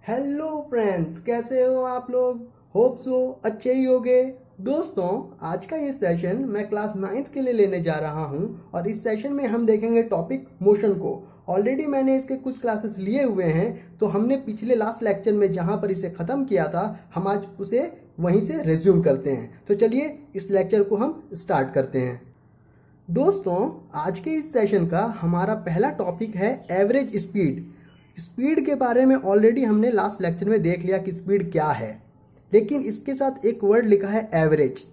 Hello friends, कैसे हो आप लोग। होप सो अच्छे ही होगे। दोस्तों, आज का ये सेशन मैं क्लास 9th के लिए लेने जा रहा हूँ और इस सेशन में हम देखेंगे टॉपिक मोशन को। ऑलरेडी मैंने इसके कुछ क्लासेस लिए हुए हैं, तो हमने पिछले लास्ट लेक्चर में जहाँ पर इसे ख़त्म किया था हम आज उसे वहीं से रिज्यूम करते हैं। तो चलिए इस लेक्चर को हम स्टार्ट करते हैं। दोस्तों, आज के इस सेशन का हमारा पहला टॉपिक है एवरेज स्पीड। स्पीड के बारे में ऑलरेडी हमने लास्ट लेक्चर में देख लिया कि स्पीड क्या है, लेकिन इसके साथ एक वर्ड लिखा है एवरेज।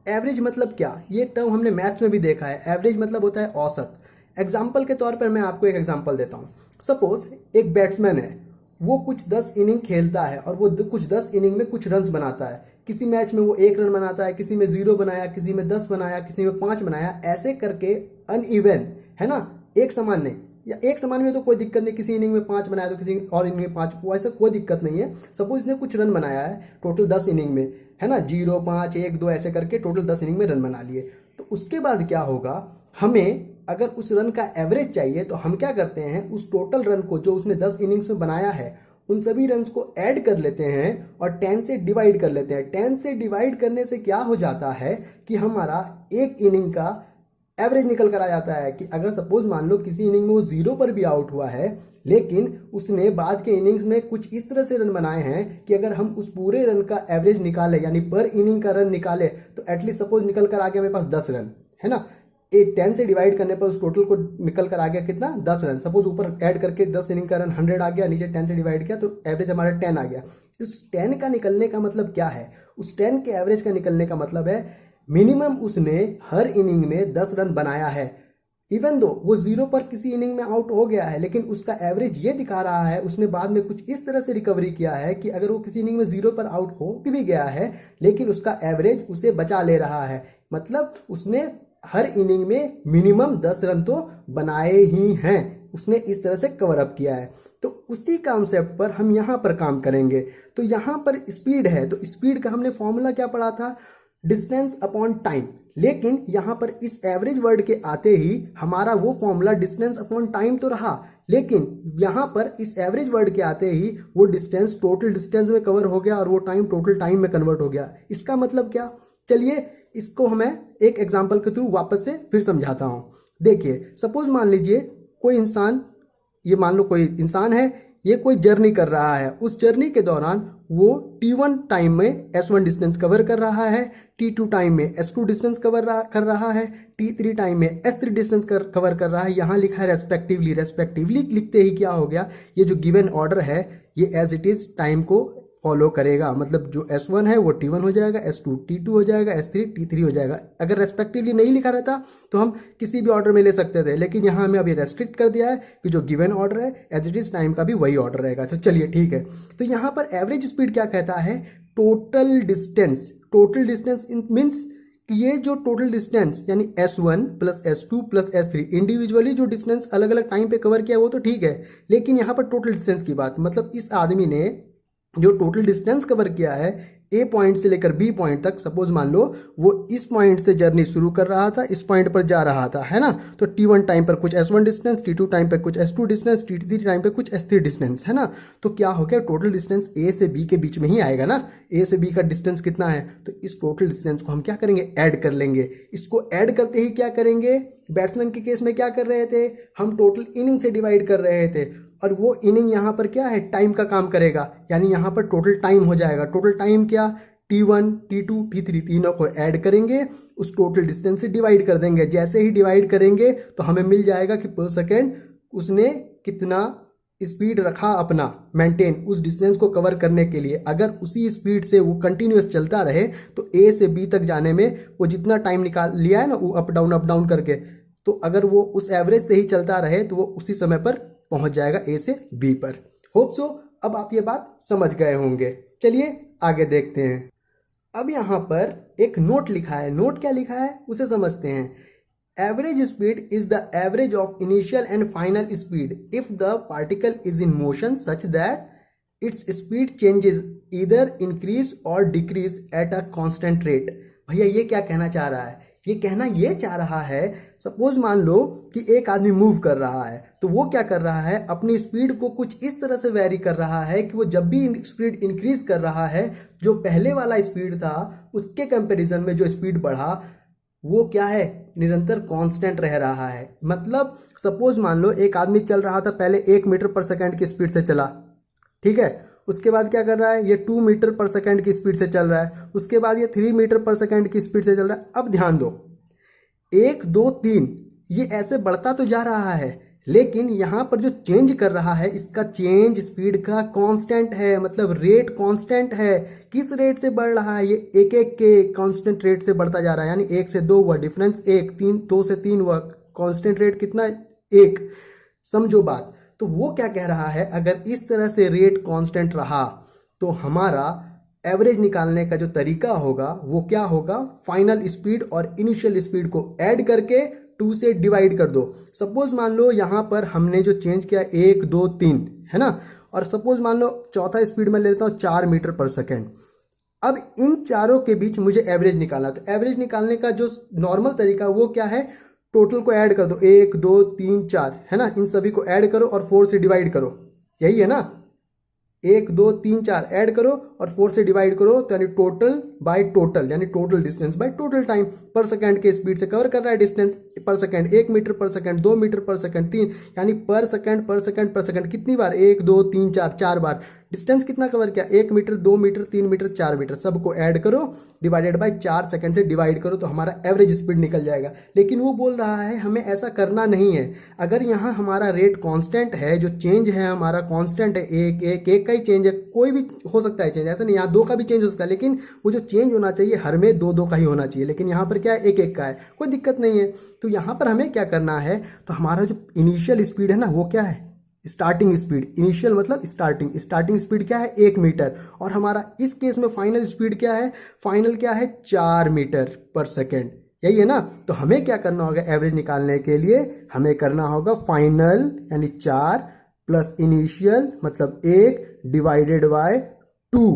एवरेज मतलब क्या, ये टर्म हमने मैथ्स में भी देखा है। एवरेज मतलब होता है औसत। एग्जाम्पल के तौर पर मैं आपको एक एग्जाम्पल देता हूँ। सपोज एक बैट्समैन है, वो कुछ 10 इनिंग खेलता है और वो कुछ 10 इनिंग में कुछ रन्स बनाता है। किसी मैच में वो 1 रन बनाता है, किसी में 0 बनाया, किसी में 10 बनाया, किसी में 5 बनाया, ऐसे करके अनइवन, है ना, एक समान नहीं। या एक समान में तो कोई दिक्कत नहीं, किसी इनिंग में 5 बनाया तो किसी और इनिंग में 5, ऐसा कोई दिक्कत नहीं है। सपोज इसने कुछ रन बनाया है टोटल 10 इनिंग में, है ना, 0, 5, 1, 2 ऐसे करके टोटल 10 इनिंग में रन बना लिए। तो उसके बाद क्या होगा, हमें अगर उस रन का एवरेज चाहिए तो हम क्या करते हैं, उस टोटल रन को जो उसने 10 इनिंग्स में बनाया है उन सभी रन्स को ऐड कर लेते हैं और 10 से डिवाइड कर लेते हैं। 10 से डिवाइड करने से क्या हो जाता है कि हमारा एक इनिंग का एवरेज निकल कर आ जाता है। कि अगर सपोज मान लो किसी इनिंग में वो 0 पर भी आउट हुआ है, लेकिन उसने बाद के इनिंग्स में कुछ इस तरह से रन बनाए हैं कि अगर हम उस पूरे रन का एवरेज निकाले, यानी पर इनिंग का रन निकाले, तो एटलीस्ट सपोज निकल कर आ गया मेरे पास 10 रन, है ना। 10 से डिवाइड करने पर उस टोटल को निकल कर आ गया कितना, 10 रन। सपोज ऊपर ऐड करके 10 इनिंग का रन 100 आ गया, नीचे 10 से डिवाइड किया तो एवरेज हमारा 10 आ गया। उस 10 का निकलने का मतलब क्या है, उस 10 के एवरेज का निकलने का मतलब है मिनिमम उसने हर इनिंग में 10 रन बनाया है। इवन दो वो 0 पर किसी इनिंग में आउट हो गया है, लेकिन उसका एवरेज ये दिखा रहा है उसने बाद में कुछ इस तरह से रिकवरी किया है कि अगर वो किसी इनिंग में 0 पर आउट हो भी गया है, लेकिन उसका एवरेज उसे बचा ले रहा है। मतलब उसने हर इनिंग में मिनिमम 10 रन तो बनाए ही हैं, उसने इस तरह से कवर अप किया है। तो उसी कॉन्सेप्ट पर हम यहाँ पर काम करेंगे। तो यहाँ पर स्पीड है, तो स्पीड का हमने फॉर्मूला क्या पढ़ा था, डिस्टेंस अपॉन टाइम। लेकिन यहाँ पर इस एवरेज वर्ड के आते ही हमारा वो फॉर्मूला डिस्टेंस अपॉन टाइम तो रहा, लेकिन यहाँ पर इस एवरेज वर्ड के आते ही वो डिस्टेंस टोटल डिस्टेंस में कवर हो गया और वो टाइम टोटल टाइम में कन्वर्ट हो गया। इसका मतलब क्या, चलिए इसको हमें एक एग्जाम्पल के थ्रू वापस से फिर समझाता हूँ। देखिए सपोज मान लीजिए कोई इंसान, ये मान लो कोई इंसान है, ये कोई जर्नी कर रहा है। उस जर्नी के दौरान वो T1 टाइम में S1 डिस्टेंस कवर कर रहा है, T2 टाइम में S2 डिस्टेंस कर रहा है, T3 टाइम में S3 डिस्टेंस कवर कर रहा है। यहाँ लिखा है रेस्पेक्टिवली। रेस्पेक्टिवली लिखते ही क्या हो गया, ये जो गिवन ऑर्डर है ये एज इट इज टाइम को फॉलो करेगा। मतलब जो S1 है वो T1 हो जाएगा, S2 T2 हो जाएगा, S3 T3 हो जाएगा। अगर रेस्पेक्टिवली नहीं लिखा रहता तो हम किसी भी ऑर्डर में ले सकते थे, लेकिन यहाँ हमें अभी रेस्ट्रिक्ट कर दिया है कि जो गिवन ऑर्डर है एज इट इज टाइम का भी वही ऑर्डर रहेगा। तो चलिए ठीक है। तो यहाँ पर एवरेज स्पीड क्या कहता है, total distance. Total distance means कि ये जो टोटल डिस्टेंस यानी S1 plus S2 plus S3 individually जो डिस्टेंस अलग अलग टाइम पे कवर किया वो तो ठीक है, लेकिन यहाँ पर टोटल डिस्टेंस की बात, मतलब इस आदमी ने जो टोटल डिस्टेंस कवर किया है ए पॉइंट से लेकर बी पॉइंट तक। सपोज मान लो वो इस पॉइंट से जर्नी शुरू कर रहा था, इस पॉइंट पर जा रहा था, है ना। तो T1 टाइम पर कुछ S1 डिस्टेंस, T2 टाइम पर कुछ S2 डिस्टेंस, T3 टाइम पर कुछ S3 डिस्टेंस, है ना। तो क्या हो गया, टोटल डिस्टेंस ए से बी के बीच में ही आएगा ना। ए से बी का डिस्टेंस कितना है, तो इस टोटल डिस्टेंस को हम क्या करेंगे, ऐड कर लेंगे। इसको ऐड करते ही क्या करेंगे, बैट्समैन के केस में क्या कर रहे थे, हम टोटल इनिंग से डिवाइड कर रहे थे, और वो इनिंग यहाँ पर क्या है, टाइम का काम करेगा। यानी यहाँ पर टोटल टाइम हो जाएगा। टोटल टाइम क्या, T1 T2 T3 तीनों को ऐड करेंगे, उस टोटल डिस्टेंस से डिवाइड कर देंगे। जैसे ही डिवाइड करेंगे तो हमें मिल जाएगा कि पर सेकेंड उसने कितना स्पीड रखा अपना मेंटेन उस डिस्टेंस को कवर करने के लिए। अगर उसी स्पीड से वो कंटिन्यूस चलता रहे तो ए से बी तक जाने में वो जितना टाइम निकाल लिया है ना, वो अप डाउन करके, तो अगर वो उस एवरेज से ही चलता रहे तो वो उसी समय पर पहुंच जाएगा ए से बी पर। होप सो अब आप ये बात समझ गए होंगे। चलिए आगे देखते हैं। अब यहाँ पर एक नोट लिखा है। नोट क्या लिखा है उसे समझते हैं। Average speed is the average of initial and final speed if the particle is in motion such that its speed changes either increase or decrease at a constant rate. भैया ये क्या कहना चाह रहा है, ये कहना ये चाह रहा है, सपोज मान लो कि एक आदमी मूव कर रहा है, तो वो क्या कर रहा है, अपनी स्पीड को कुछ इस तरह से वेरी कर रहा है कि वो जब भी स्पीड इंक्रीज कर रहा है, जो पहले वाला स्पीड था उसके कंपैरिजन में जो स्पीड बढ़ा वो क्या है, निरंतर कांस्टेंट रह रहा है। मतलब सपोज मान लो एक आदमी चल रहा था, पहले 1 मीटर पर सेकंड की स्पीड से चला, ठीक है, उसके बाद क्या कर रहा है, ये 2 मीटर पर सेकंड की स्पीड से चल रहा है, उसके बाद ये 3 मीटर पर सेकंड की स्पीड से चल रहा है। अब ध्यान दो, 1 2 3 ये ऐसे बढ़ता तो जा रहा है, लेकिन यहां पर जो चेंज कर रहा है इसका चेंज स्पीड का कांस्टेंट है, मतलब रेट कांस्टेंट है। किस रेट से बढ़ रहा है, ये एक एक के कांस्टेंट रेट से बढ़ता जा रहा है, यानी 1 से 2 हुआ डिफरेंस, 2 से 3 हुआ कांस्टेंट रेट कितना, 1। समझो बात। तो वो क्या कह रहा है, अगर इस तरह से रेट कांस्टेंट रहा तो हमारा एवरेज निकालने का जो तरीका होगा वो क्या होगा, फाइनल स्पीड और इनिशियल स्पीड को ऐड करके 2 से डिवाइड कर दो। सपोज मान लो यहां पर हमने जो चेंज किया 1 2 3 है ना, और सपोज मान लो चौथा स्पीड में ले लेता हूं 4 मीटर पर सेकेंड। अब इन चारों के बीच मुझे एवरेज निकालना, तो एवरेज निकालने का जो नॉर्मल तरीका वो क्या है, टोटल को ऐड कर दो, 1 2 3 4 है ना, इन सभी को ऐड करो और 4 से डिवाइड करो, यही है ना, 1 2 3 4 ऐड करो और 4 से डिवाइड करो, तो यानी टोटल बाय टोटल, यानी total distance by total time, पर सेकंड के स्पीड से कवर कर रहा है डिस्टेंस पर सेकंड, 1 मीटर पर सेकंड, 2 मीटर पर सेकंड, 3, यानी पर सेकंड पर सेकंड पर सेकंड कितनी बार, 1 2 3 4 4 बार। डिस्टेंस कितना कवर किया, 1 मीटर 2 मीटर 3 मीटर 4 मीटर, सबको ऐड करो डिवाइडेड बाय 4 सेकंड से डिवाइड करो, तो हमारा एवरेज स्पीड निकल जाएगा। लेकिन वो बोल रहा है हमें ऐसा करना नहीं है। अगर यहाँ हमारा रेट कांस्टेंट है, जो चेंज है हमारा कांस्टेंट है, एक एक एक का ही चेंज है, कोई भी हो सकता है चेंज, ऐसा नहीं यहाँ 2 का भी चेंज हो सकता है, लेकिन वो जो चेंज होना चाहिए हर में 2 2 का ही होना चाहिए, लेकिन यहाँ पर क्या है, एक एक का है, कोई दिक्कत नहीं है। तो यहाँ पर हमें क्या करना है, तो हमारा जो इनिशियल स्पीड है ना वो क्या है, स्टार्टिंग स्पीड, इनिशियल मतलब स्टार्टिंग स्पीड क्या है, 1 मीटर, और हमारा इस केस में फाइनल स्पीड क्या है, फाइनल क्या है, 4 मीटर पर सेकेंड, यही है ना। तो हमें क्या करना होगा, एवरेज निकालने के लिए हमें करना होगा फाइनल यानी 4 प्लस इनिशियल मतलब 1 डिवाइडेड बाय 2।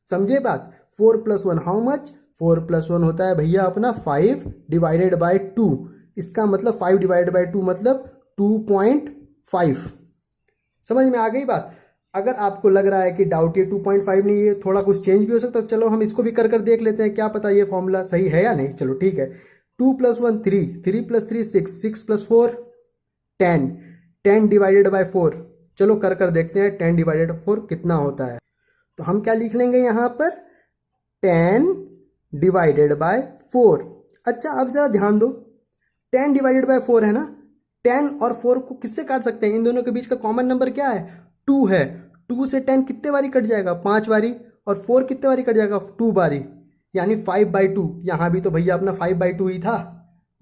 समझे बात, 4 + 1 हाउ मच, 4 + 1 होता है भैया अपना 5 डिवाइडेड बाय 2, इसका मतलब 5 डिवाइडेड बाय 2 मतलब 2.5। समझ में आ गई बात। अगर आपको लग रहा है कि डाउट ये 2.5 नहीं है, थोड़ा कुछ चेंज भी हो सकता है, चलो हम इसको भी कर कर देख लेते हैं, क्या पता ये फॉर्मूला सही है या नहीं। चलो ठीक है, 2 + 1 3, 3 + 3 6, 6 + 4 10, 10 डिवाइडेड बाय 4, चलो कर कर देखते हैं 10 डिवाइडेड 4 कितना होता है। तो हम क्या लिख लेंगे यहाँ पर, 10 डिवाइडेड बाय 4। अच्छा अब जरा ध्यान दो, 10 डिवाइडेड बाय 4 है ना, 10 और 4 को किससे काट सकते हैं, इन दोनों के बीच का कॉमन नंबर क्या है, 2 है। 2 से 10 कितने बारी कट जाएगा, 5 बारी, और 4 कितने बारी कट जाएगा, 2 बारी, यानी 5/2। यहां भी तो भैया अपना 5/2 ही था,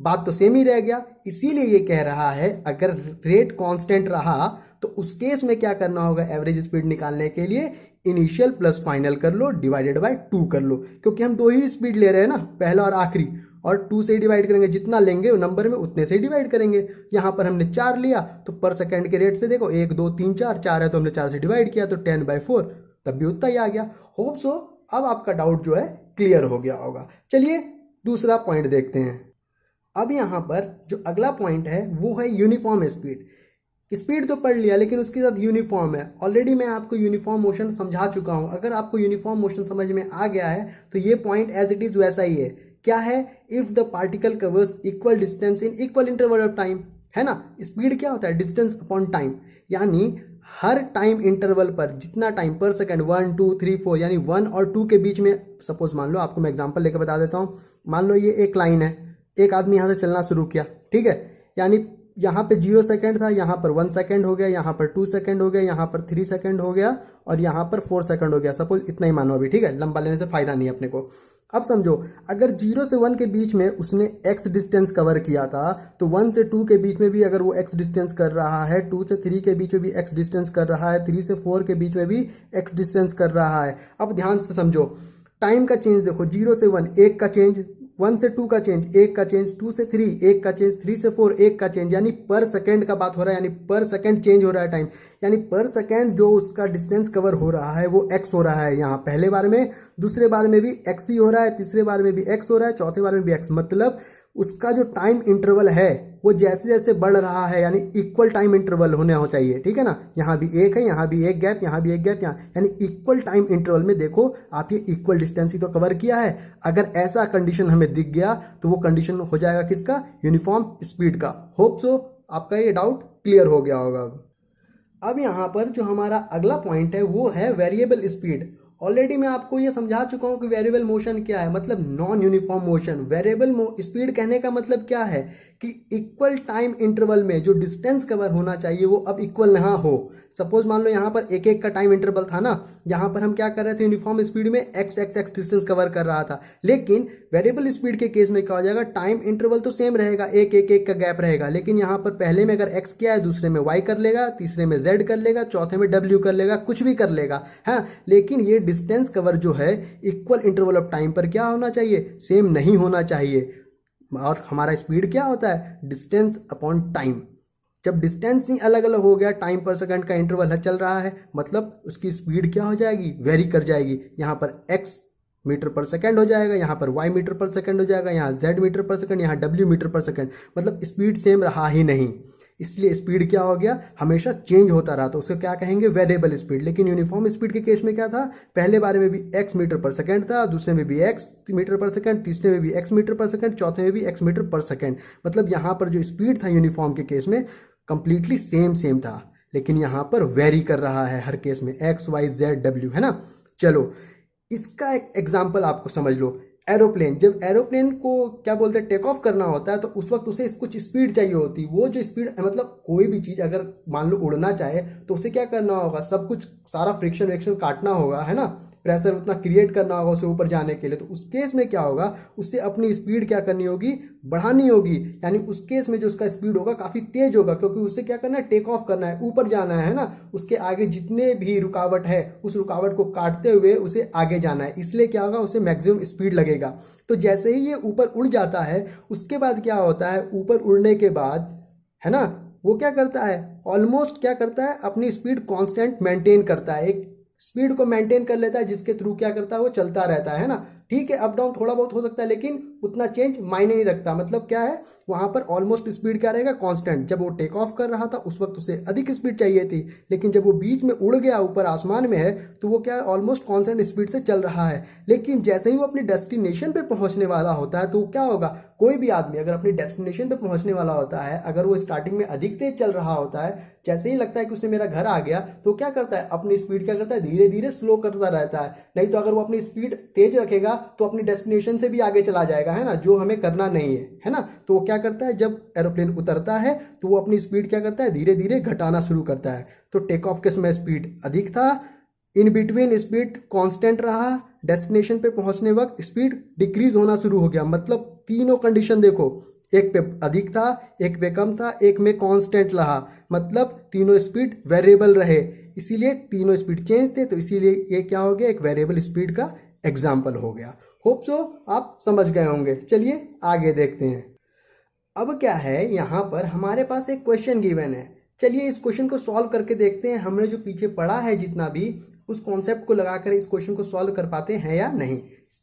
बात तो सेम ही रह गया। इसीलिए ये कह रहा है अगर रेट कांस्टेंट रहा तो उस केस में क्या करना होगा, एवरेज स्पीड निकालने के लिए इनिशियल प्लस फाइनल कर लो डिवाइडेड बाय 2 कर लो, क्योंकि हम 2 ही स्पीड ले रहे हैं ना, पहला और आखिरी, और 2 से ही डिवाइड करेंगे, जितना लेंगे नंबर में उतने से ही डिवाइड करेंगे। यहाँ पर हमने 4 लिया तो पर सेकंड के रेट से देखो 1 2 3 4, 4 है तो हमने 4 से डिवाइड किया तो 10/4, तब भी उतना ही आ गया। होप सो अब आपका डाउट जो है क्लियर हो गया होगा। चलिए दूसरा पॉइंट देखते हैं। अब यहाँ पर जो अगला पॉइंट है वो है यूनिफॉर्म स्पीड। स्पीड तो पढ़ लिया लेकिन उसके साथ यूनिफॉर्म है, ऑलरेडी मैं आपको यूनिफॉर्म मोशन समझा चुका हूं। अगर आपको यूनिफॉर्म मोशन समझ में आ गया है तो ये पॉइंट एज इट इज वैसा ही है। क्या है, if the particle covers equal distance in equal interval of time, है ना। स्पीड क्या होता है, डिस्टेंस अपॉन टाइम, यानी हर टाइम इंटरवल पर जितना टाइम पर सेकंड 1 2 3 4 यानी 1 और 2 के बीच में, सपोज मान लो आपको मैं एग्जांपल लेकर बता देता हूं, मान लो ये एक लाइन है, एक आदमी यहां से चलना शुरू किया, ठीक है, यानी यहाँ पे 0 सेकंड था, यहाँ पर 1 सेकंड हो गया, यहाँ पर 2 सेकंड हो गया, यहाँ पर 3 सेकंड हो गया और यहाँ पर 4 सेकंड हो गया। सपोज इतना ही मानो अभी, ठीक है, लंबा लेने से फायदा नहीं है अपने को। अब समझो अगर 0 से 1 के बीच में उसने x डिस्टेंस कवर किया था तो 1 से 2 के बीच में भी अगर वो x डिस्टेंस कर रहा है, 2 से 3 के बीच में भी x डिस्टेंस कर रहा है, 3 से 4 के बीच में भी x डिस्टेंस कर रहा है। अब ध्यान से समझो, टाइम का चेंज देखो, 0 से 1 1 का चेंज, 1 से 2 का चेंज, 1 का चेंज, 2 से 3 1 का चेंज, 3 से 4 1 का चेंज, यानी पर सेकंड का बात हो रहा है, यानी पर सेकंड चेंज हो रहा है टाइम, यानी पर सेकंड जो उसका डिस्टेंस कवर हो रहा है वो x हो रहा है यहाँ पहले बार में, दूसरे बार में भी x ही हो रहा है, तीसरे बार में भी x हो रहा है, चौथे बार में भी x। मतलब उसका जो टाइम इंटरवल है वो जैसे जैसे बढ़ रहा है, यानी इक्वल टाइम इंटरवल होने हो चाहिए, ठीक है ना। यहाँ भी एक है, यहाँ भी एक गैप, यहाँ भी एक गैप, यहाँ, यानी इक्वल टाइम इंटरवल में देखो आप ये इक्वल डिस्टेंस ही तो कवर किया है। अगर ऐसा कंडीशन हमें दिख गया तो वो कंडीशन हो जाएगा किसका, यूनिफॉर्म स्पीड का। होप सो आपका ये डाउट क्लियर हो गया होगा। अब यहाँ पर जो हमारा अगला पॉइंट है वो है वेरिएबल स्पीड। ऑलरेडी मैं आपको ये समझा चुका हूँ कि वेरिएबल मोशन क्या है, मतलब non uniform motion. Variable speed कहने का मतलब क्या है कि इक्वल टाइम इंटरवल में जो डिस्टेंस कवर होना चाहिए वो अब इक्वल ना हो। सपोज मान लो यहाँ पर एक एक का टाइम इंटरवल था ना, यहाँ पर हम क्या कर रहे थे, यूनिफॉर्म स्पीड में x x x distance cover कर रहा था, लेकिन वेरिएबल स्पीड के केस में क्या हो जाएगा, टाइम इंटरवल तो सेम रहेगा, एक एक एक का गैप रहेगा, लेकिन यहाँ पर पहले में अगर एक्स किया है, दूसरे में वाई कर लेगा, तीसरे में जेड कर लेगा, चौथे में डब्ल्यू कर लेगा, कुछ भी कर लेगा, हाँ। लेकिन ये डिस्टेंस कवर जो है इक्वल इंटरवल ऑफ टाइम पर क्या होना चाहिए, सेम नहीं होना चाहिए। और हमारा स्पीड क्या होता है, डिस्टेंस अपॉन टाइम। जब डिस्टेंस ही अलग अलग हो गया, टाइम पर सेकंड का इंटरवल चल रहा है, मतलब उसकी स्पीड क्या हो जाएगी, वेरी कर जाएगी। यहाँ पर x मीटर पर सेकंड हो जाएगा, यहाँ पर y मीटर पर सेकंड हो जाएगा, यहाँ z मीटर पर सेकंड, यहाँ w मीटर पर सेकंड, मतलब स्पीड सेम रहा ही नहीं। इसलिए स्पीड क्या हो गया, हमेशा चेंज होता रहा, तो उसे क्या कहेंगे, वेरिएबल स्पीड। लेकिन यूनिफॉर्म स्पीड के केस में क्या था, पहले बारे में भी x मीटर पर सेकंड था, दूसरे में भी x मीटर पर सेकंड, तीसरे में भी x मीटर पर सेकंड, चौथे में भी x मीटर पर सेकंड। मतलब यहाँ पर जो स्पीड था यूनिफॉर्म के केस में कंप्लीटली सेम था, लेकिन यहाँ पर वेरी कर रहा है हर केस में, x y z w, है ना। चलो इसका एक एग्जाम्पल आपको समझ लो। एरोप्लेन, जब एरोप्लेन को क्या बोलते हैं, टेक ऑफ करना होता है, तो उस वक्त उसे कुछ स्पीड चाहिए होती। वो जो स्पीड, मतलब कोई भी चीज़ अगर मान लो उड़ना चाहे तो उसे क्या करना होगा, सब कुछ सारा फ्रिक्शन वेक्शन काटना होगा, है ना, प्रेशर उतना क्रिएट करना होगा उसे ऊपर जाने के लिए। तो उस केस में क्या होगा, उससे अपनी स्पीड क्या करनी होगी, बढ़ानी होगी। यानी उस केस में जो उसका स्पीड होगा काफ़ी तेज होगा, क्योंकि उसे क्या करना है, टेक ऑफ करना है, ऊपर जाना है ना। उसके आगे जितने भी रुकावट है उस रुकावट को काटते हुए उसे आगे जाना है, इसलिए क्या होगा, उसे मैक्सिमम स्पीड लगेगा। तो जैसे ही ये ऊपर उड़ जाता है, उसके बाद क्या होता है, ऊपर उड़ने के बाद, है ना, वो क्या करता है, ऑलमोस्ट क्या करता है, अपनी स्पीड कांस्टेंट मेंटेन करता है, एक स्पीड को मेंटेन कर लेता है, जिसके थ्रू क्या करता है, वो चलता रहता है ना। ठीक है, अप डाउन थोड़ा बहुत हो सकता है, लेकिन उतना चेंज मायने नहीं रखता। मतलब क्या है, वहां पर ऑलमोस्ट स्पीड क्या रहेगा, कांस्टेंट। जब वो टेक ऑफ कर रहा था उस वक्त उसे अधिक स्पीड चाहिए थी, लेकिन जब वो बीच में उड़ गया, ऊपर आसमान में है, तो वो क्या है, ऑलमोस्ट कांस्टेंट स्पीड से चल रहा है। लेकिन जैसे ही वो अपनी डेस्टिनेशन पे पहुंचने वाला होता है, तो क्या होगा, कोई भी आदमी अगर अपनी डेस्टिनेशन पे पहुंचने वाला होता है, अगर वो स्टार्टिंग में अधिक तेज चल रहा होता है, जैसे ही लगता है कि उसने मेरा घर आ गया, तो क्या करता है, अपनी स्पीड क्या करता है, धीरे धीरे स्लो करता रहता है। नहीं तो अगर वो अपनी स्पीड तेज रखेगा तो अपनी डेस्टिनेशन से भी आगे चला जाएगा, है ना, जो हमें करना नहीं है ना। तो वो क्या करता है, जब एरोप्लेन उतरता है तो वो अपनी स्पीड क्या करता है, धीरे धीरे घटाना शुरू करता है। तो टेक ऑफ के समय स्पीड अधिक था, इन बिटवीन स्पीड कांस्टेंट रहा, डेस्टिनेशन पे पहुंचने वक्त स्पीड डिक्रीज होना शुरू हो गया। मतलब तीनों कंडीशन देखो, एक पे अधिक था, एक पे कम था, एक में कांस्टेंट रहा, मतलब तीनों स्पीड वेरिएबल रहे, इसीलिए तीनों स्पीड चेंज थे। तो इसीलिए ये क्या हो गया, एक वेरिएबल स्पीड का एग्जाम्पल हो गया। होप सो आप समझ गए होंगे। चलिए आगे देखते हैं। अब क्या है, यहाँ पर हमारे पास एक क्वेश्चन गिवन है। चलिए इस क्वेश्चन को सॉल्व करके देखते हैं, हमने जो पीछे पढ़ा है जितना भी, उस कॉन्सेप्ट को लगाकर इस क्वेश्चन को सॉल्व कर पाते हैं या नहीं।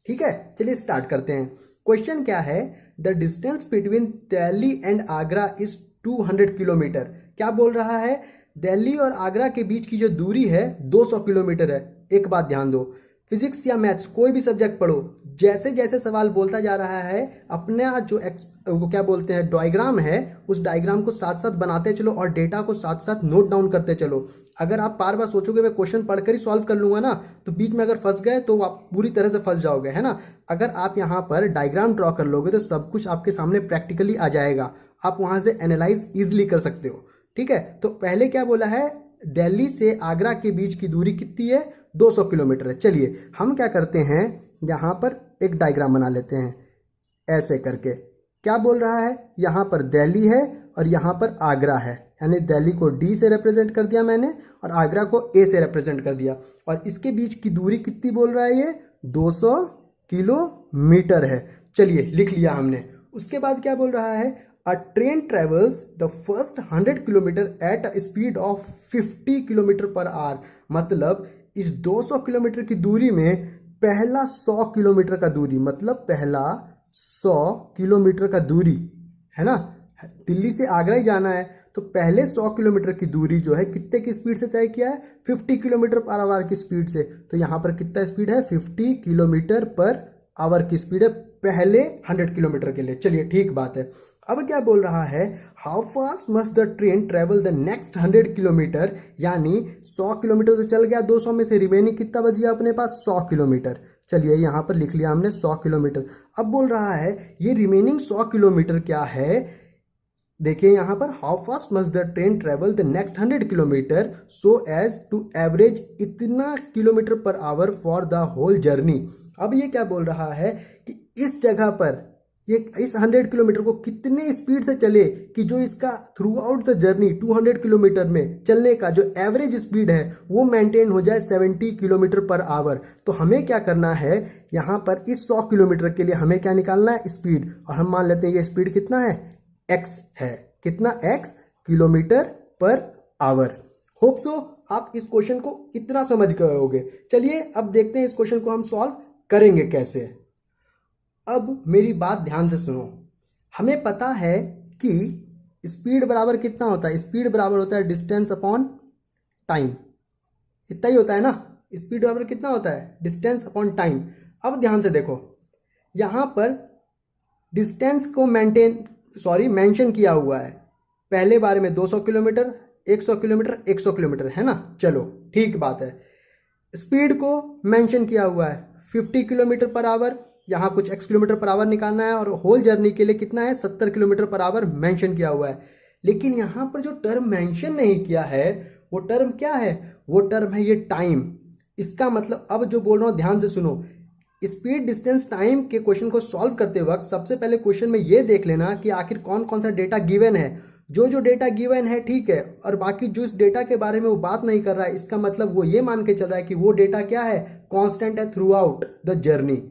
ठीक है, चलिए स्टार्ट करते हैं। क्वेश्चन क्या है, the distance between Delhi and Agra is 200 kilometre. क्या बोल रहा है, दिल्ली और आगरा के बीच की जो दूरी है 200 किलोमीटर है। एक बात ध्यान दो, फिजिक्स या मैथ्स कोई भी सब्जेक्ट पढ़ो, जैसे जैसे सवाल बोलता जा रहा है, अपना जो वो क्या बोलते हैं डायग्राम है, उस डायग्राम को साथ साथ बनाते चलो और डेटा को साथ साथ नोट डाउन करते चलो। अगर आप बार बार सोचोगे मैं क्वेश्चन पढ़कर ही सॉल्व कर लूंगा ना, तो बीच में अगर फंस गए तो आप पूरी तरह से फंस जाओगे, है ना। अगर आप यहाँ पर डायग्राम ड्रॉ कर लोगे तो सब कुछ आपके सामने प्रैक्टिकली आ जाएगा, आप वहां से एनालाइज इजिली कर सकते हो। ठीक है, तो पहले क्या बोला है, दिल्ली से आगरा के बीच की दूरी कितनी है, 200 किलोमीटर है। चलिए हम क्या करते हैं, यहाँ पर एक डायग्राम बना लेते हैं ऐसे करके। क्या बोल रहा है, यहाँ पर दिल्ली है और यहाँ पर आगरा है, यानी दिल्ली को डी से रिप्रेजेंट कर दिया मैंने और आगरा को ए से रिप्रेजेंट कर दिया। और इसके बीच की दूरी कितनी बोल रहा है, ये 200 किलोमीटर है। चलिए लिख लिया हमने। उसके बाद क्या बोल रहा है, अ train travels the first 100 kilometre at a speed of 50 kilometre per our. मतलब इस 200 किलोमीटर की दूरी में पहला 100 किलोमीटर का दूरी, मतलब पहला 100 किलोमीटर का दूरी है ना, दिल्ली से आगरा ही जाना है तो पहले 100 किलोमीटर की दूरी जो है कितने की स्पीड से तय किया है, 50 किलोमीटर पर आवर की स्पीड से। तो यहाँ पर कितना स्पीड है, 50 किलोमीटर पर आवर की स्पीड है पहले 100 किलोमीटर के लिए। चलिए ठीक बात है। अब क्या बोल रहा है, how fast must the train travel the next 100 kilometre. यानी 100 किलोमीटर तो चल गया, 200 में से रिमेनिंग कितना बच गया अपने पास, 100 किलोमीटर। चलिए यहाँ पर लिख लिया हमने 100 किलोमीटर। अब बोल रहा है ये रिमेनिंग 100 किलोमीटर क्या है, देखिए यहाँ पर, how fast must the train travel the next 100 kilometre so as to average इतना kilometre per hour for the whole journey. अब ये क्या बोल रहा है कि इस जगह पर ये इस 100 किलोमीटर को कितने स्पीड से चले कि जो इसका through out the journey 200 kilometre में चलने का जो एवरेज स्पीड है वो मेंटेन हो जाए 70 किलोमीटर पर आवर। तो हमें क्या करना है, यहाँ पर इस 100 किलोमीटर के लिए हमें क्या निकालना है, स्पीड। और हम मान लेते हैं ये स्पीड कितना है, x है। कितना, x kilometre per our. Hope so आप इस क्वेश्चन को इतना समझ गए होगे। चलिए अब देखते हैं इस क्वेश्चन को हम सॉल्व करेंगे कैसे। अब मेरी बात ध्यान से सुनो। हमें पता है कि स्पीड बराबर कितना होता है, स्पीड बराबर होता है डिस्टेंस अपॉन टाइम। इतना ही होता है ना, स्पीड बराबर कितना होता है, डिस्टेंस अपॉन टाइम। अब ध्यान से देखो, यहाँ पर डिस्टेंस को मेंशन किया हुआ है पहले बारे में 200 किलोमीटर, 100 किलोमीटर, 100 किलोमीटर, है ना। चलो ठीक बात है। स्पीड को मेंशन किया हुआ है 50 किलोमीटर पर आवर, यहाँ कुछ x किलोमीटर पर आवर निकालना है, और होल जर्नी के लिए कितना है, 70 किलोमीटर पर आवर मेंशन किया हुआ है। लेकिन यहाँ पर जो टर्म मेंशन नहीं किया है वो टर्म क्या है, वो टर्म है ये टाइम। इसका मतलब, अब जो बोल रहा हूँ ध्यान से सुनो, स्पीड डिस्टेंस टाइम के क्वेश्चन को सॉल्व करते वक्त सबसे पहले क्वेश्चन में ये देख लेना कि आखिर कौन कौन सा डेटा गिवन है। जो डेटा गिवन है ठीक है, और बाकी जो इस डेटा के बारे में वो बात नहीं कर रहा है, इसका मतलब वो ये मान के चल रहा है कि वो डेटा क्या है, कांस्टेंट है थ्रू आउट द जर्नी।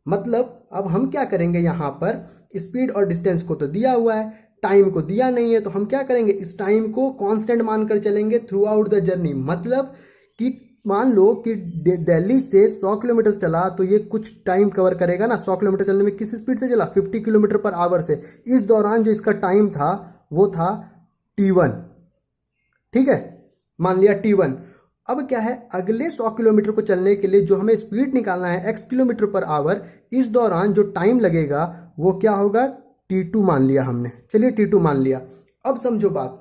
मतलब अब हम क्या करेंगे, यहाँ पर स्पीड और डिस्टेंस को तो दिया हुआ है, टाइम को दिया नहीं है, तो हम क्या करेंगे, इस टाइम को कांस्टेंट मानकर चलेंगे थ्रू आउट द जर्नी। मतलब कि मान लो कि दिल्ली से 100 किलोमीटर चला तो ये कुछ टाइम कवर करेगा ना। 100 किलोमीटर चलने में किस स्पीड से चला, 50 किलोमीटर पर आवर से। इस दौरान जो इसका टाइम था वो था t1, ठीक है, मान लिया t1। अब क्या है, अगले 100 किलोमीटर को चलने के लिए जो हमें स्पीड निकालना है x किलोमीटर पर आवर, इस दौरान जो टाइम लगेगा वो क्या होगा, t2 मान लिया हमने। चलिए t2 मान लिया। अब समझो बात,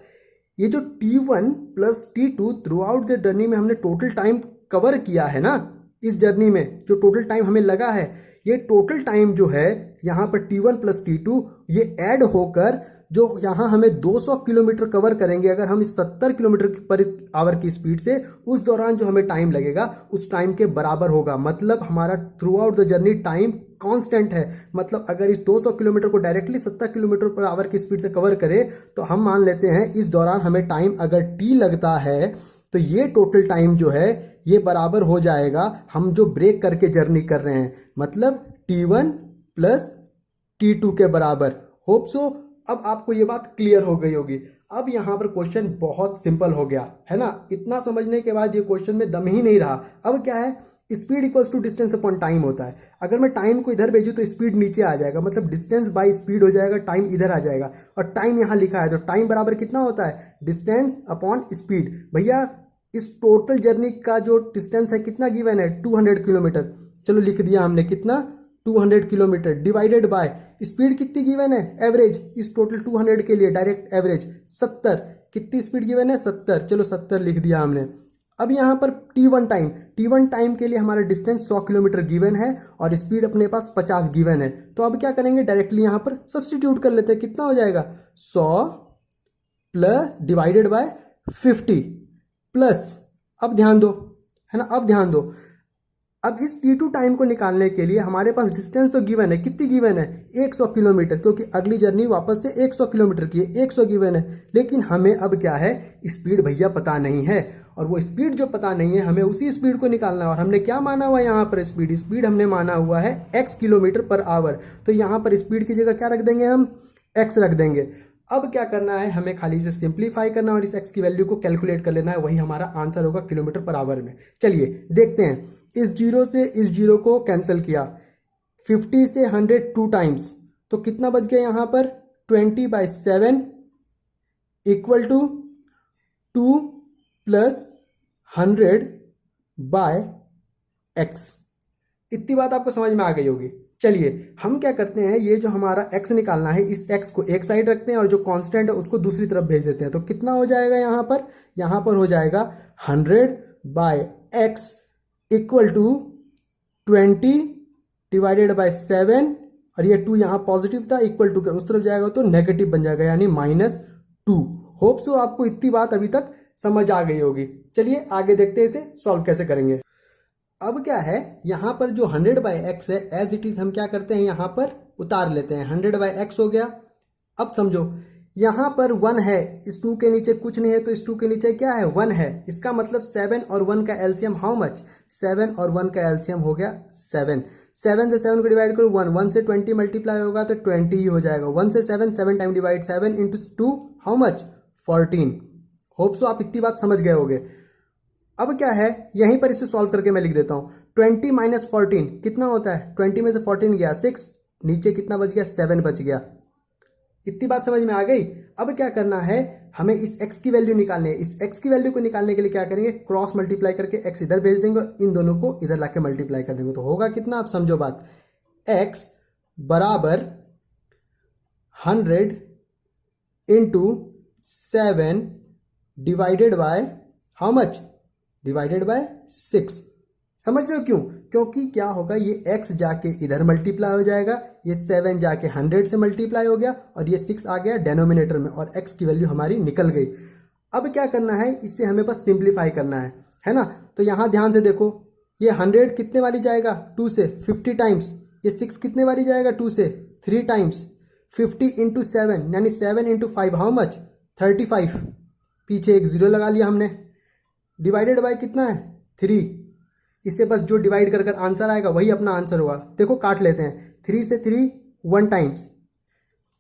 ये जो t1 plus t2 through out the journey में हमने टोटल टाइम कवर किया है ना, इस जर्नी में जो टोटल टाइम हमें लगा है, ये टोटल टाइम जो है यहाँ पर t1 प्लस t2 ये ऐड होकर जो यहाँ हमें 200 किलोमीटर कवर करेंगे अगर हम इस 70 किलोमीटर पर आवर की स्पीड से, उस दौरान जो हमें टाइम लगेगा उस टाइम के बराबर होगा। मतलब हमारा through out the journey time constant है। मतलब अगर इस 200 किलोमीटर को डायरेक्टली 70 किलोमीटर पर आवर की स्पीड से कवर करे तो हम मान लेते हैं इस दौरान हमें टाइम अगर t लगता है तो ये टोटल टाइम जो है ये बराबर हो जाएगा हम जो ब्रेक करके जर्नी कर रहे हैं, मतलब t1 प्लस t2 के बराबर। होप सो अब आपको ये बात क्लियर हो गई होगी। अब यहाँ पर क्वेश्चन बहुत सिंपल हो गया है ना। इतना समझने के बाद ये क्वेश्चन में दम ही नहीं रहा। अब क्या है, speed equals to distance upon time होता है। अगर मैं टाइम को इधर भेजूँ तो स्पीड नीचे आ जाएगा, मतलब डिस्टेंस बाय स्पीड हो जाएगा, टाइम इधर आ जाएगा। और टाइम यहाँ लिखा है तो टाइम बराबर कितना होता है, डिस्टेंस अपॉन स्पीड। भैया इस टोटल जर्नी का जो डिस्टेंस है कितना गिवन है, 200 किलोमीटर। चलो लिख दिया हमने, कितना, 200 किलोमीटर डिवाइडेड बाय स्पीड कितनी गिवन है, एवरेज, इस टोटल 200 के लिए डायरेक्ट एवरेज 70। कितनी स्पीड गिवन है, 70। चलो 70 लिख दिया हमने। अब यहाँ पर t1 टाइम के लिए हमारा डिस्टेंस 100 किलोमीटर गिवन है और स्पीड अपने पास 50 गिवन है। तो अब क्या करेंगे, डायरेक्टली यहाँ पर सब्सटीट्यूट कर लेते हैं। कितना हो जाएगा, 100 प्लस डिवाइडेड बाय 50 प्लस, अब ध्यान दो, है ना, अब ध्यान दो, अब इस t2 टाइम को निकालने के लिए हमारे पास डिस्टेंस तो गिवन है, कितनी गिवन है, 100 किलोमीटर, क्योंकि अगली जर्नी वापस से 100 किलोमीटर की है, 100 गिवन है। लेकिन हमें अब क्या है, स्पीड भैया पता नहीं है। और वो स्पीड जो पता नहीं है हमें उसी स्पीड को निकालना है। और हमने क्या माना हुआ है यहाँ पर स्पीड हमने माना हुआ है x किलोमीटर पर आवर। तो यहाँ पर स्पीड की जगह क्या रख देंगे हम, x रख देंगे। अब क्या करना है, हमें खाली से सिंप्लीफाई करना है और इस x की वैल्यू को कैलकुलेट कर लेना है, वही हमारा आंसर होगा किलोमीटर पर आवर में। चलिए देखते हैं, इस जीरो से इस जीरो को कैंसिल किया, 50 से 100 2 टाइम्स, तो कितना बच गया यहाँ पर 20/7 इक्वल टू 2 + 100/x। इतनी बात आपको समझ में आ गई होगी। चलिए हम क्या करते हैं, ये जो हमारा x निकालना है, इस x को एक साइड रखते हैं और जो कांस्टेंट है उसको दूसरी तरफ भेज देते हैं। तो कितना हो जाएगा यहाँ पर हो जाएगा 100/x इक्वल टू 20/7, और ये 2 यहाँ पॉजिटिव था, इक्वल टू उस तरफ जाएगा तो नेगेटिव बन जाएगा, यानी -2। होप सो आपको इतनी बात अभी तक समझ आ गई होगी। चलिए आगे देखते हैं इसे सॉल्व कैसे करेंगे। अब क्या है, यहां पर जो 100/x है एज इट इज हम क्या करते हैं, यहां पर उतार लेते हैं। 100/x हो गया। अब समझो यहां पर 1 है, इस 2 के नीचे कुछ नहीं है, तो इस 2 के नीचे क्या है 1 है। इसका मतलब 7 और 1 का एलसीएम हाउ मच, 7 और 1 का एलसीएम हो गया 7। 7 से 7 को डिवाइड करो 1, 1 से 20 मल्टीप्लाई होगा तो 20 ही हो जाएगा। 1 से 7 7 time divide, 7 into 2 how much 14। Hope so आप इतनी बात समझ गए होगे। अब क्या है, यहीं पर इसे सॉल्व करके मैं लिख देता हूं। 20 - 14 कितना होता है, 20 में से 14 गया 6, नीचे कितना बच गया 7 बच गया। इतनी बात समझ में आ गई। अब क्या करना है, हमें इस x की वैल्यू निकालनी है। इस x की वैल्यू को निकालने के लिए क्या करेंगे, क्रॉस मल्टीप्लाई करके x इधर भेज देंगे और इन दोनों को इधर लाके मल्टीप्लाई कर देंगे। तो होगा कितना, आप समझो बात, x बराबर 100 into 7 divided by how much, divided by 6। समझ रहे हो क्यों, क्योंकि क्या होगा, ये x जाके इधर मल्टीप्लाई हो जाएगा, ये 7 जाके 100 से मल्टीप्लाई हो गया और ये 6 आ गया डेनोमिनेटर में और x की वैल्यू हमारी निकल गई। अब क्या करना है, इसे हमें बस सिंप्लीफाई करना है ना। तो यहां ध्यान से देखो, ये 100 कितने बारी जाएगा 2 से 50 टाइम्स, ये 6 कितने बारी जाएगा 2 से 3 टाइम्स, 50 इंटू 7 यानी 7 इंटू 5 हाउ मच 35, पीछे एक जीरो लगा लिया हमने, डिवाइडेड बाय कितना है 3। इसे बस जो डिवाइड कर आंसर आएगा वही अपना आंसर होगा। देखो काट लेते हैं, 3 से 3 1 टाइम्स,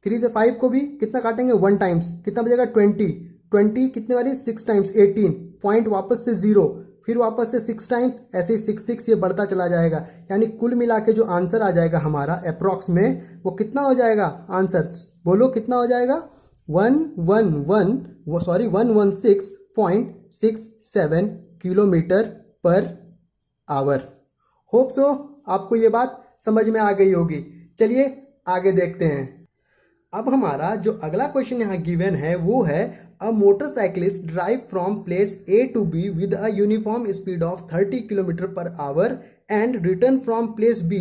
3 से 5 को भी कितना काटेंगे 1 टाइम्स, कितना बचेगा 20, 20 कितने बारी 6 टाइम्स 18, पॉइंट वापस से 0, फिर वापस से 6 टाइम्स, ऐसे ही 6 6 ये बढ़ता चला जाएगा। यानी कुल मिला के जो आंसर आ जाएगा हमारा अप्रॉक्स में, वो कितना हो जाएगा आंसर, बोलो कितना हो जाएगा 116.67 kilometre per our. Hope so आपको ये बात समझ में आ गई होगी। चलिए आगे देखते हैं। अब हमारा जो अगला क्वेश्चन यहाँ गिवन है वो है, a motorcyclist drive from place A to B with a uniform speed of 30 kilometre per hour and return from place B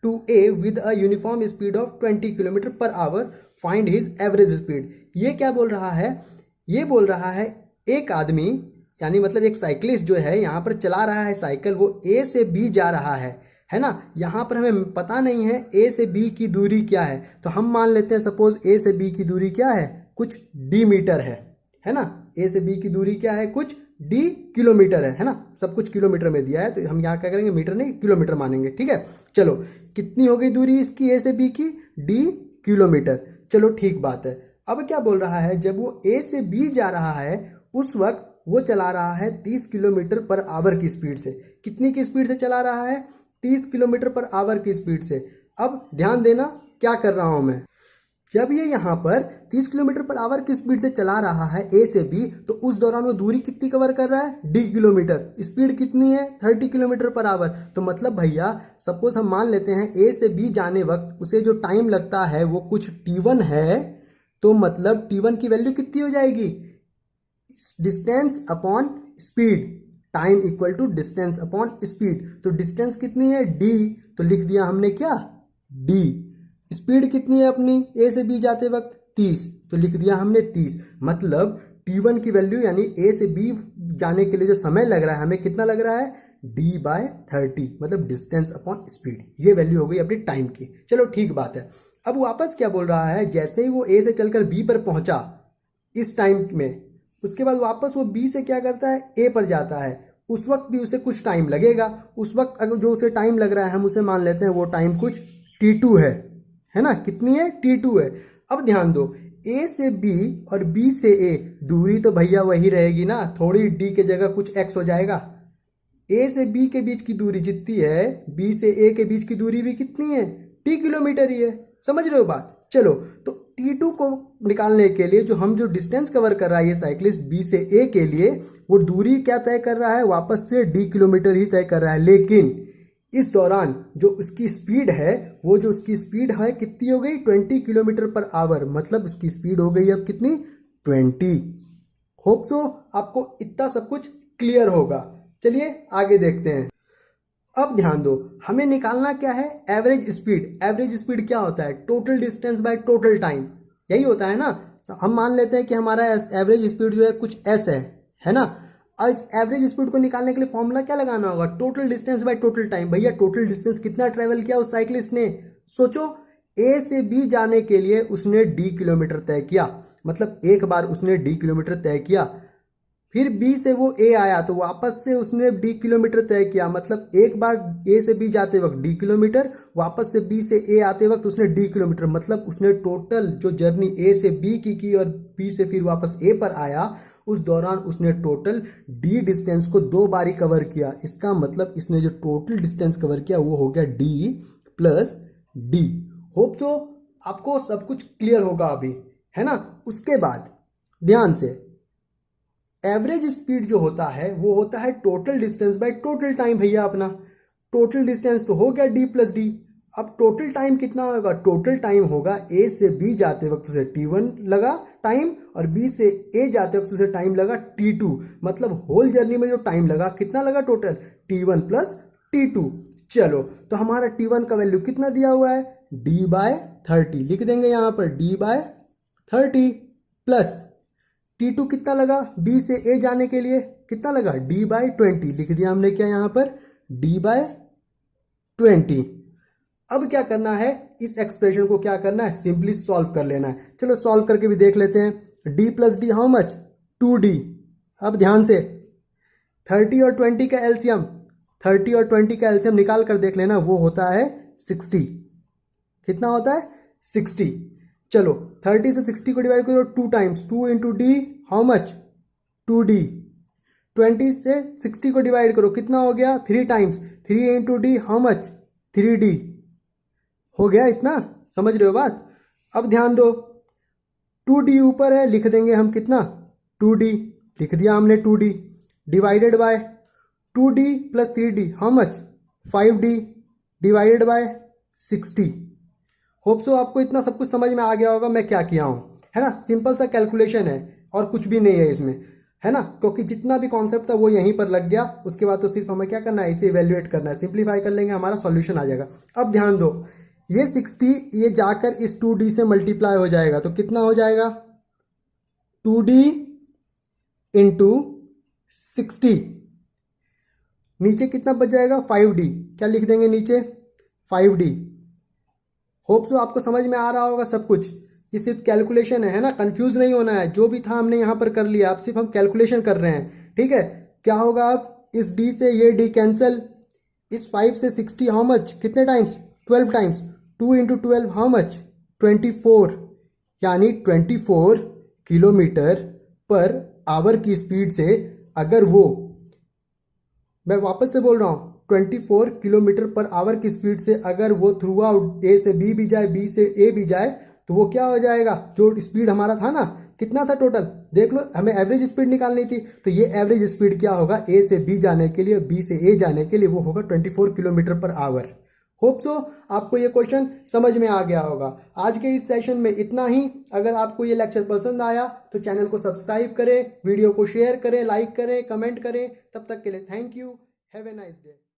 to A with a uniform speed of 20 kilometre per hour, find his average speed. ये क्या बोल रहा है, ये बोल रहा है एक आदमी यानी मतलब एक साइकिलिस्ट जो है यहाँ पर चला रहा है साइकिल, वो A से B जा रहा है ना। यहाँ पर हमें पता नहीं है A से B की दूरी क्या है, तो हम मान लेते हैं सपोज A से B की दूरी क्या है, कुछ D मीटर है ना। A से B की दूरी क्या है, कुछ D किलोमीटर है ना। सब कुछ किलोमीटर में दिया है तो हम यहाँ क्या करेंगे, मीटर नहीं किलोमीटर मानेंगे, ठीक है। चलो कितनी हो गई दूरी इसकी A से B की, D किलोमीटर। चलो ठीक बात है। अब क्या बोल रहा है, जब वो A से B जा रहा है उस वक्त वो चला रहा है 30 किलोमीटर पर आवर की स्पीड से। कितनी की स्पीड से चला रहा है, 30 किलोमीटर पर आवर की स्पीड से। अब ध्यान देना क्या कर रहा हूं मैं, जब ये यहाँ पर 30 किलोमीटर पर आवर की स्पीड से चला रहा है A से B, तो उस दौरान वो दूरी कितनी कवर कर रहा है, D किलोमीटर। स्पीड कितनी है 30 किलोमीटर पर आवर। तो मतलब भैया सपोज हम मान लेते हैं A से B जाने वक्त उसे जो टाइम लगता है वो कुछ T1 है, तो मतलब T1 की वैल्यू कितनी हो जाएगी, distance upon speed, time equal to distance upon speed. तो डिस्टेंस कितनी है D, तो लिख दिया हमने क्या D। स्पीड कितनी है अपनी A से B जाते वक्त 30, तो लिख दिया हमने 30। मतलब T1 की वैल्यू यानी A से B जाने के लिए जो समय लग रहा है हमें कितना लग रहा है, D/30, मतलब डिस्टेंस अपॉन स्पीड। ये वैल्यू हो गई अपनी टाइम की। चलो ठीक बात है। अब वापस क्या बोल रहा है, जैसे ही वो A से चलकर B पर पहुंचा इस टाइम में, उसके बाद वापस वो बी से क्या करता है, ए पर जाता है। उस वक्त भी उसे कुछ टाइम लगेगा। उस वक्त अगर जो उसे टाइम लग रहा है हम उसे मान लेते हैं वो टाइम कुछ t2 है ना। कितनी है, t2 है। अब ध्यान दो, ए से बी और बी से ए, दूरी तो भैया वही रहेगी ना, थोड़ी डी के जगह कुछ एक्स हो जाएगा। ए से बी के बीच की दूरी जितनी है, बी से ए के बीच की दूरी भी कितनी है, टी किलोमीटर ही है। समझ रहे हो बात। चलो, तो T2 को निकालने के लिए जो डिस्टेंस कवर कर रहा है ये साइक्लिस्ट बी से ए के लिए, वो दूरी क्या तय कर रहा है, वापस से डी किलोमीटर ही तय कर रहा है। लेकिन इस दौरान जो उसकी स्पीड है, वो जो उसकी स्पीड है कितनी हो गई, 20 किलोमीटर पर आवर। मतलब उसकी स्पीड हो गई अब कितनी, 20। होप सो आपको इतना सब कुछ क्लियर होगा। चलिए आगे देखते हैं। अब ध्यान दो, हमें निकालना क्या है, एवरेज स्पीड। एवरेज स्पीड क्या होता है, total distance by total time, यही होता है ना। हम मान लेते हैं कि हमारा एवरेज स्पीड जो है कुछ एस है ना। और इस एवरेज स्पीड को निकालने के लिए फॉर्मूला क्या लगाना होगा, total distance by total time. भैया टोटल डिस्टेंस कितना ट्रेवल किया उस साइक्लिस्ट ने, सोचो, ए से बी जाने के लिए उसने डी किलोमीटर तय किया, मतलब एक बार उसने डी किलोमीटर तय किया। फिर बी से वो ए आया तो वापस से उसने डी किलोमीटर तय किया, मतलब एक बार ए से बी जाते वक्त डी किलोमीटर, वापस से बी से ए आते वक्त उसने डी किलोमीटर, मतलब उसने टोटल जो जर्नी ए से बी की और बी से फिर वापस ए पर आया, उस दौरान उसने टोटल डी डिस्टेंस को 2 बार ही कवर किया। इसका मतलब इसने जो टोटल डिस्टेंस कवर किया वो हो गया D plus D. Hope so आपको सब कुछ क्लियर होगा अभी, है ना। उसके बाद ध्यान से, एवरेज स्पीड जो होता है वो होता है total distance by total time. भैया अपना टोटल डिस्टेंस तो हो गया डी प्लस डी। अब टोटल टाइम कितना होगा, टोटल टाइम होगा ए से बी जाते वक्त उसे t1 लगा टाइम, और बी से ए जाते वक्त उसे टाइम लगा t2। मतलब होल जर्नी में जो टाइम लगा कितना लगा, टोटल t1 प्लस t2। चलो, तो हमारा t1 का वैल्यू कितना दिया हुआ है, d/30 लिख देंगे यहाँ पर, d/30 प्लस T2 कितना लगा, B से A जाने के लिए कितना लगा, d/20 लिख दिया हमने क्या यहाँ पर, d/20। अब क्या करना है, इस एक्सप्रेशन को क्या करना है, सिंपली सॉल्व कर लेना है। चलो सॉल्व करके भी देख लेते हैं। d plus D how much, 2d। अब ध्यान से 30 और 20 का एलसीएम, 30 और 20 का एलसीएम निकाल कर देख लेना, वो होता है 60। कितना होता है, 60। चलो 30 से 60 को डिवाइड करो 2 times, 2 into D how much, 2d। 20 से 60 को डिवाइड करो, कितना हो गया, 3 times, 3 into D how much, 3d। हो गया इतना, समझ रहे हो बात। अब ध्यान दो, 2d ऊपर है, लिख देंगे हम कितना, 2d लिख दिया हमने, 2d divided by 2d plus 3d how much, 5d divided by 60। Hope so आपको इतना सब कुछ समझ में आ गया होगा मैं क्या किया हूँ, है ना। सिंपल सा कैलकुलेशन है और कुछ भी नहीं है इसमें, है ना, क्योंकि जितना भी कॉन्सेप्ट था वो यहीं पर लग गया। उसके बाद तो सिर्फ हमें क्या करना है, इसे इवेल्युएट करना है, सिंप्लीफाई कर लेंगे, हमारा सॉल्यूशन आ जाएगा। अब ध्यान दो, ये 60 ये जाकर इस 2d से मल्टीप्लाई हो जाएगा, तो कितना हो जाएगा, 2d इंटू 60, नीचे कितना बच जाएगा, 5d। क्या लिख देंगे नीचे, 5d। होप सो आपको समझ में आ रहा होगा सब कुछ। ये सिर्फ कैलकुलेशन है ना, कंफ्यूज नहीं होना है। जो भी था हमने यहाँ पर कर लिया, अब सिर्फ हम कैलकुलेशन कर रहे हैं, ठीक है। क्या होगा, अब इस d से ये d कैंसिल, इस 5 से 60 हाउ मच, कितने times, 12 times, 2 into 12 how much, 24, यानी 24 किलोमीटर पर आवर की स्पीड से अगर वो, मैं वापस से बोल रहा हूँ, 24 किलोमीटर पर आवर की स्पीड से अगर वो थ्रू आउट ए से बी भी जाए, बी से ए भी जाए, तो वो क्या हो जाएगा, जो स्पीड हमारा था ना, कितना था टोटल, देख लो, हमें एवरेज स्पीड निकालनी थी, तो ये एवरेज स्पीड क्या होगा, ए से बी जाने के लिए, बी से ए जाने के लिए, वो होगा 24 kilometre per our. Hope so आपको ये क्वेश्चन समझ में आ गया होगा। आज के इस सेशन में इतना ही। अगर आपको ये लेक्चर पसंद आया तो चैनल को सब्सक्राइब करें, वीडियो को शेयर करें, लाइक करें, कमेंट करें। तब तक के लिए thank you, have a nice day.